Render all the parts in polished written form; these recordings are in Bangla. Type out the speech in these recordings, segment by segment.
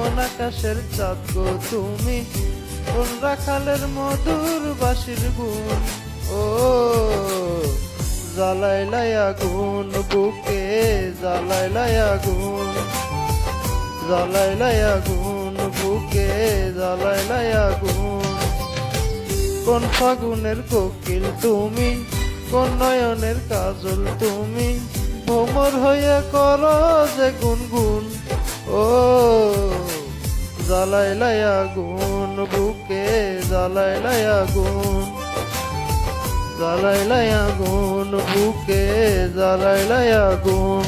কোন আকাশের চাঁদ গো তুমি, কোন রাখালের মধুর বাঁশির গুণ। ও জ্বালাইলাই আগুন বুকে, জ্বালাইলাই আগুন, জ্বালাইলাই আগুন বুকে, জ্বালাইলাই আগুন। কোন ফাগুনের কোকিল তুমি, কোন নয়নের কাজল তুমি, ভ্রমর হইয়া কর যে গুনগুন। ও জ্বালাইলাই আগুন বুকে, জ্বালাইলাই আগুন, জ্বালাইলাই আগুন বুকে, জ্বালাইলাই আগুন।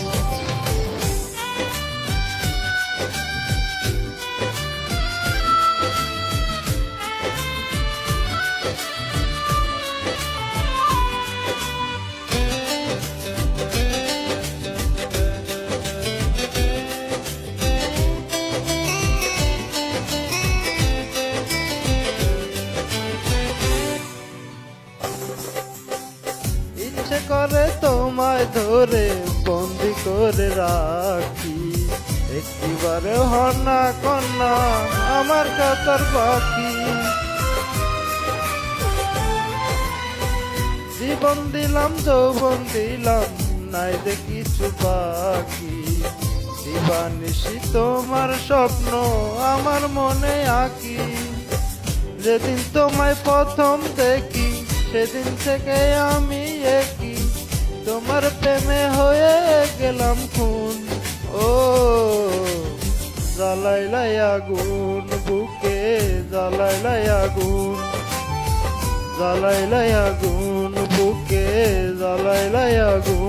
ইচ্ছে করে তোমায় ধরে বন্দি করে রাখি, একটিবারে হন না কন্যা আমার কাতার বাকি। জীবন দিলাম যৌবন দিলাম, নাই যে কিছু বাকি। দিবানিশি তোমার স্বপ্ন আমার মনে আঁকি, যেদিন তোমায় প্রথম দেখি সেদিন থেকে আমি একই, তোমার প্রেমে হয়ে গেলাম খুন। ও জ্বালাইলাই আগুন বুকে, জ্বালাইলাই আগুন, জ্বালাইলাই আগুন বুকে, জ্বালাইলাই আগুন।